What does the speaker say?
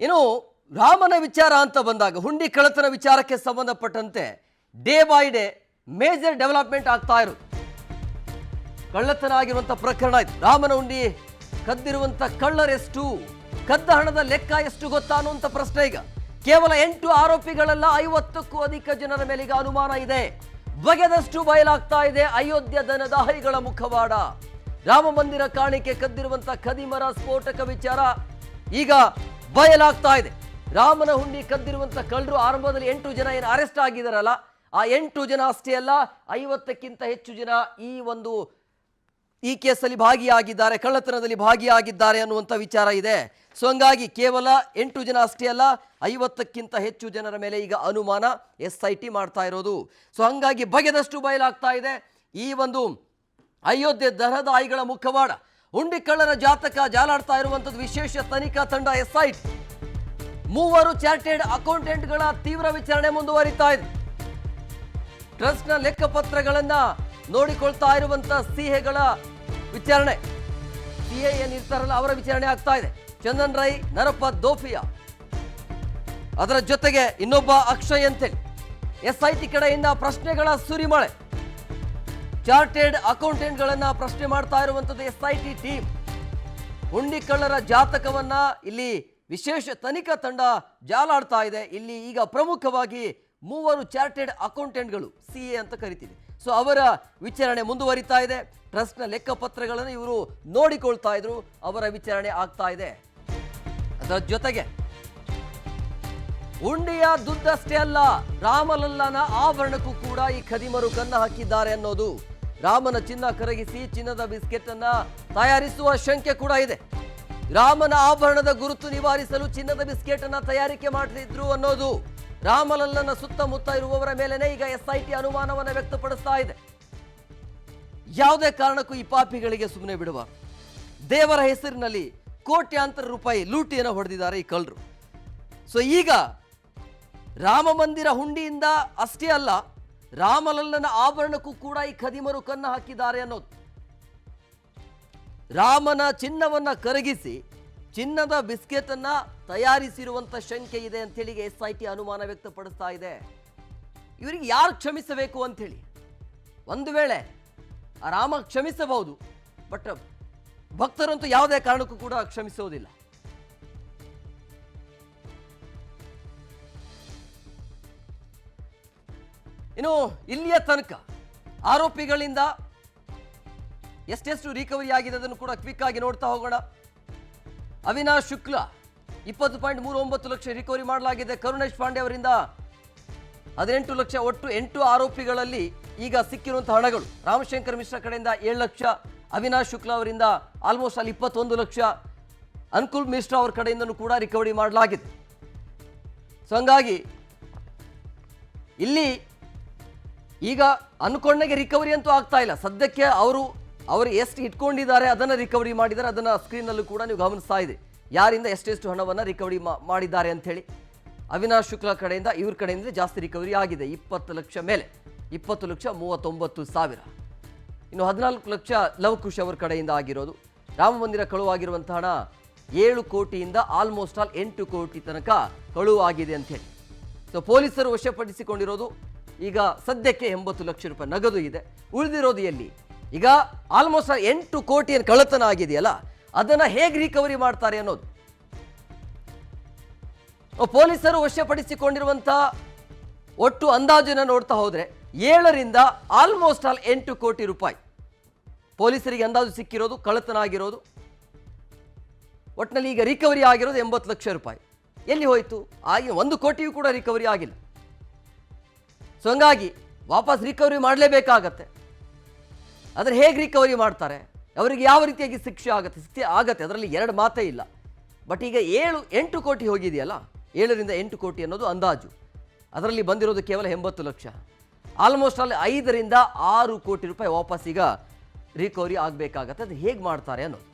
ಇನ್ನು ರಾಮನ ವಿಚಾರ ಅಂತ ಬಂದಾಗ ಹುಂಡಿ ಕಳ್ಳತನ ವಿಚಾರಕ್ಕೆ ಸಂಬಂಧಪಟ್ಟಂತೆ day by day major development ಆಗ್ತಾ ಇರೋದು. ಕಳ್ಳತನ ಆಗಿರುವಂತ ಪ್ರಕರಣ ಇದು. ರಾಮನ ಹುಂಡಿ ಕದ್ದಿರುವಂತ ಕಳ್ಳರೆಷ್ಟು, ಕದ್ದ ಹಣದ ಲೆಕ್ಕ ಎಷ್ಟು ಗೊತ್ತಾ ಅನ್ನುವಂಥ ಪ್ರಶ್ನೆ ಈಗ. ಕೇವಲ 8 ಆರೋಪಿಗಳೆಲ್ಲ 50ಕ್ಕೂ ಅಧಿಕ ಜನರ ಮೇಲೆ ಈಗ ಅನುಮಾನ ಇದೆ. ಬಗೆದಷ್ಟು ಬಯಲಾಗ್ತಾ ಇದೆ ಅಯೋಧ್ಯ ದನದಾಹಿಗಳ ಮುಖವಾಡ. ರಾಮ ಮಂದಿರ ಕಾಣಿಕೆ ಕದ್ದಿರುವಂತ ಖದೀಮರ ಸ್ಫೋಟಕ ವಿಚಾರ ಈಗ ಬಯಲಾಗ್ತಾ ಇದೆ. ರಾಮನ ಹುಂಡಿ ಕದ್ದಿರುವಂತ ಕಳ್ಳರು ಆರಂಭದಲ್ಲಿ 8 ಜನ ಏನು ಅರೆಸ್ಟ್ ಆಗಿದಾರಲ್ಲ, ಆ 8 ಜನ ಅಷ್ಟೇ ಅಲ್ಲ, 50ಕ್ಕಿಂತ ಹೆಚ್ಚು ಜನ ಈ ಕೇಸಲ್ಲಿ ಭಾಗಿಯಾಗಿದ್ದಾರೆ, ಕಳ್ಳತನದಲ್ಲಿ ಭಾಗಿಯಾಗಿದ್ದಾರೆ ಅನ್ನುವಂಥ ವಿಚಾರ ಇದೆ. ಸೊ ಹಂಗಾಗಿ ಕೇವಲ 8 ಜನ ಅಷ್ಟೇ ಅಲ್ಲ, 50ಕ್ಕಿಂತ ಹೆಚ್ಚು ಜನರ ಮೇಲೆ ಈಗ ಅನುಮಾನ SIT ಮಾಡ್ತಾ ಇರೋದು. ಸೊ ಹಂಗಾಗಿ ಬಗೆದಷ್ಟು ಬಯಲಾಗ್ತಾ ಇದೆ ಈ ಒಂದು ಅಯೋಧ್ಯೆ ದನದಾಯಿಗಳ ಮುಖವಾಡ. ಹುಂಡಿ ಕಳ್ಳರ ಜಾತಕ ಜಾಲಾಡ್ತಾ ಇರುವಂಥದ್ದು ವಿಶೇಷ ತನಿಖಾ ತಂಡ SIT. 3 ಚಾರ್ಟೆಡ್ ಅಕೌಂಟೆಂಟ್ಗಳ ತೀವ್ರ ವಿಚಾರಣೆ ಮುಂದುವರಿತಾ ಇದೆ. ಟ್ರಸ್ಟ್ನ ಲೆಕ್ಕಪತ್ರಗಳನ್ನ ನೋಡಿಕೊಳ್ತಾ ಇರುವಂತ ಸಿಎಗಳ ವಿಚಾರಣೆ, ಸಿಎ ಏನಿರ್ತಾರಲ್ಲ ಅವರ ವಿಚಾರಣೆ ಆಗ್ತಾ ಇದೆ. ಚಂದನ್ ರೈ, ನರಪ್ಪ ದೋಫಿಯಾ, ಅದರ ಜೊತೆಗೆ ಇನ್ನೊಬ್ಬ ಅಕ್ಷಯ್ ಅಂತೇಳಿ SIT ಕಡೆಯಿಂದ ಪ್ರಶ್ನೆಗಳ ಸುರಿಮಳೆ. ಚಾರ್ಟೆಡ್ ಅಕೌಂಟೆಂಟ್ಗಳನ್ನ ಪ್ರಶ್ನೆ ಮಾಡ್ತಾ ಇರುವಂತದ್ದು SIT ಟೀಮ್. ಹುಂಡಿ ಕಳ್ಳರ ಜಾತಕವನ್ನ ಇಲ್ಲಿ ವಿಶೇಷ ತನಿಖಾ ತಂಡ ಜಾಲಾಡ್ತಾ ಇದೆ. ಇಲ್ಲಿ ಈಗ ಪ್ರಮುಖವಾಗಿ 3 ಚಾರ್ಟೆಡ್ ಅಕೌಂಟೆಂಟ್ಗಳು, CA ಅಂತ ಕರಿತೀವಿ, ಸೊ ಅವರ ವಿಚಾರಣೆ ಮುಂದುವರಿತಾ ಇದೆ. ಟ್ರಸ್ಟ್ನ ಲೆಕ್ಕಪತ್ರಗಳನ್ನು ಇವರು ನೋಡಿಕೊಳ್ತಾ ಇದ್ರು, ಅವರ ವಿಚಾರಣೆ ಆಗ್ತಾ ಇದೆ. ಅದರ ಜೊತೆಗೆ ಹುಂಡಿಯ ದುಡ್ಡಷ್ಟೇ ಅಲ್ಲ, ರಾಮಲಲ್ಲನ ಆಭರಣಕ್ಕೂ ಕೂಡ ಈ ಖದೀಮರು ಕನ್ನ ಹಾಕಿದ್ದಾರೆ ಅನ್ನೋದು. ರಾಮನ ಚಿನ್ನ ಕರಗಿಸಿ ಚಿನ್ನದ ಬಿಸ್ಕೆಟ್ ಅನ್ನ ತಯಾರಿಸುವ ಶಂಕೆ ಕೂಡ ಇದೆ. ರಾಮನ ಆಭರಣದ ಗುರುತು ನಿವಾರಿಸಲು ಚಿನ್ನದ ಬಿಸ್ಕೆಟ್ ಅನ್ನ ತಯಾರಿಕೆ ಮಾಡ್ತಿದ್ರು ಅನ್ನೋದು. ರಾಮಲಲ್ಲನ ಸುತ್ತಮುತ್ತ ಇರುವವರ ಮೇಲೆನೆ ಈಗ SIT ಅನುಮಾನವನ್ನ ವ್ಯಕ್ತಪಡಿಸ್ತಾ ಇದೆ. ಯಾವುದೇ ಕಾರಣಕ್ಕೂ ಈ ಪಾಪಿಗಳಿಗೆ ಸುಮ್ಮನೆ ಬಿಡುವ, ದೇವರ ಹೆಸರಿನಲ್ಲಿ ಕೋಟ್ಯಾಂತರ ರೂಪಾಯಿ ಲೂಟಿಯನ್ನು ಹೊಡೆದಿದ್ದಾರೆ ಈ ಕಳ್ಳರು. ಸೊ ಈಗ ರಾಮ ಮಂದಿರ ಹುಂಡಿಯಿಂದ ಅಷ್ಟೇ ಅಲ್ಲ, ರಾಮಲಲ್ಲನ ಆಭರಣಕ್ಕೂ ಕೂಡ ಈ ಖದೀಮರು ಕನ್ನ ಹಾಕಿದ್ದಾರೆ ಅನ್ನೋದು. ರಾಮನ ಚಿನ್ನವನ್ನ ಕರಗಿಸಿ ಚಿನ್ನದ ಬಿಸ್ಕೆಟ್ ಅನ್ನ ತಯಾರಿಸಿರುವಂತ ಶಂಕೆ ಇದೆ ಅಂತೇಳಿ SIT ಅನುಮಾನ ವ್ಯಕ್ತಪಡಿಸ್ತಾ ಇದೆ. ಇವರಿಗೆ ಯಾರು ಕ್ಷಮಿಸಬೇಕು ಅಂತೇಳಿ. ಒಂದು ವೇಳೆ ಆ ರಾಮ ಕ್ಷಮಿಸಬಹುದು, ಬಟ್ ಭಕ್ತರಂತೂ ಯಾವುದೇ ಕಾರಣಕ್ಕೂ ಕೂಡ ಕ್ಷಮಿಸೋದಿಲ್ಲ. ಇನ್ನು ಇಲ್ಲಿಯ ತನಕ ಆರೋಪಿಗಳಿಂದ ಎಷ್ಟೆಷ್ಟು ರಿಕವರಿ ಆಗಿದೆ ಅದನ್ನು ಕೂಡ ಕ್ವಿಕ್ ಆಗಿ ನೋಡ್ತಾ ಹೋಗೋಣ. ಅವಿನಾಶ್ ಶುಕ್ಲಾ 20.39 ಲಕ್ಷ ರಿಕವರಿ ಮಾಡಲಾಗಿದೆ. ಕರುಣೇಶ್ ಪಾಂಡೆ ಅವರಿಂದ 18 ಲಕ್ಷ. ಒಟ್ಟು 8 ಆರೋಪಿಗಳಲ್ಲಿ ಈಗ ಸಿಕ್ಕಿರುವಂತಹ ಹಣಗಳು ರಾಮಶಂಕರ್ ಮಿಶ್ರಾ ಕಡೆಯಿಂದ 7 ಲಕ್ಷ, ಅವಿನಾಶ್ ಶುಕ್ಲಾ ಅವರಿಂದ ಆಲ್ಮೋಸ್ಟ್ ಅಲ್ಲಿ 21 ಲಕ್ಷ, ಅನ್ಕುಲ್ ಮಿಶ್ರಾ ಅವರ ಕಡೆಯಿಂದನೂ ಕೂಡ ರಿಕವರಿ ಮಾಡಲಾಗಿದೆ. ಸೊ ಹಂಗಾಗಿ ಇಲ್ಲಿ ಈಗ ಅನ್ಕೊಂಡಾಗೆ ರಿಕವರಿ ಅಂತೂ ಆಗ್ತಾ ಇಲ್ಲ ಸದ್ಯಕ್ಕೆ. ಅವರು ಎಷ್ಟು ಇಟ್ಕೊಂಡಿದ್ದಾರೆ ಅದನ್ನು ರಿಕವರಿ ಮಾಡಿದ್ದಾರೆ, ಅದನ್ನು ಸ್ಕ್ರೀನ್ನಲ್ಲೂ ಕೂಡ ನೀವು ಗಮನಿಸ್ತಾ ಇದೆ ಯಾರಿಂದ ಎಷ್ಟೆಷ್ಟು ಹಣವನ್ನು ರಿಕವರಿ ಮಾಡಿದ್ದಾರೆ ಅಂಥೇಳಿ. ಅವಿನಾಶ್ ಶುಕ್ಲಾ ಕಡೆಯಿಂದ ಇವ್ರ ಕಡೆಯಿಂದ ಜಾಸ್ತಿ ರಿಕವರಿ ಆಗಿದೆ, 20 ಲಕ್ಷ ಮೇಲೆ, 20,39,000. ಇನ್ನು 14 ಲಕ್ಷ ಲವ್ ಕುಶ್ ಅವರ ಕಡೆಯಿಂದ ಆಗಿರೋದು. ರಾಮ ಮಂದಿರ ಕಳುವಾಗಿರುವಂಥ ಹಣ 7 ಕೋಟಿಯಿಂದ ಆಲ್ಮೋಸ್ಟ್ ಆಲ್ 8 ಕೋಟಿ ತನಕ ಕಳುವಾಗಿದೆ ಅಂಥೇಳಿ. ಸೊ ಪೊಲೀಸರು ವಶಪಡಿಸಿಕೊಂಡಿರೋದು ಈಗ ಸದ್ಯಕ್ಕೆ 80 ಲಕ್ಷ ರೂಪಾಯಿ ನಗದು ಇದೆ. ಉಳಿದಿರೋದು ಎಲ್ಲಿ? ಈಗ ಆಲ್ಮೋಸ್ಟ್ 8 ಕೋಟಿಯನ್ನು ಕಳ್ಳತನ ಆಗಿದೆಯಲ್ಲ, ಅದನ್ನು ಹೇಗೆ ರಿಕವರಿ ಮಾಡ್ತಾರೆ ಅನ್ನೋದು. ಪೊಲೀಸರು ವಶಪಡಿಸಿಕೊಂಡಿರುವಂಥ ಒಟ್ಟು ಅಂದಾಜನ್ನು ನೋಡ್ತಾ ಹೋದರೆ 7ರಿಂದ ಆಲ್ಮೋಸ್ಟ್ ಆಲ್ 8 ಕೋಟಿ ರೂಪಾಯಿ ಪೊಲೀಸರಿಗೆ ಅಂದಾಜು ಸಿಕ್ಕಿರೋದು, ಕಳ್ಳತನ ಆಗಿರೋದು. ಒಟ್ಟಿನಲ್ಲಿ ಈಗ ರಿಕವರಿ ಆಗಿರೋದು 80 ಲಕ್ಷ ರೂಪಾಯಿ. ಎಲ್ಲಿ ಹೋಯಿತು? ಆಗಿ 1 ಕೋಟಿಯೂ ಕೂಡ ರಿಕವರಿ ಆಗಿಲ್ಲ. ಸೊ ಹಂಗಾಗಿ ವಾಪಸ್ ರಿಕವರಿ ಮಾಡಲೇಬೇಕಾಗತ್ತೆ. ಆದರೆ ಹೇಗೆ ರಿಕವರಿ ಮಾಡ್ತಾರೆ, ಅವರಿಗೆ ಯಾವ ರೀತಿಯಾಗಿ ಶಿಕ್ಷೆ ಆಗತ್ತೆ ಅದರಲ್ಲಿ 2 ಮಾತೇ ಇಲ್ಲ. ಬಟ್ ಈಗ 8 ಕೋಟಿ ಹೋಗಿದೆಯಲ್ಲ, 7ರಿಂದ 8 ಕೋಟಿ ಅನ್ನೋದು ಅಂದಾಜು. ಅದರಲ್ಲಿ ಬಂದಿರೋದು ಕೇವಲ 80 ಲಕ್ಷ. ಆಲ್ಮೋಸ್ಟ್ ಅಲ್ಲಿ 5ರಿಂದ 6 ಕೋಟಿ ರೂಪಾಯಿ ವಾಪಸ್ ಈಗ ರಿಕವರಿ ಆಗಬೇಕಾಗತ್ತೆ. ಅದು ಹೇಗೆ ಮಾಡ್ತಾರೆ ಅನ್ನೋದು.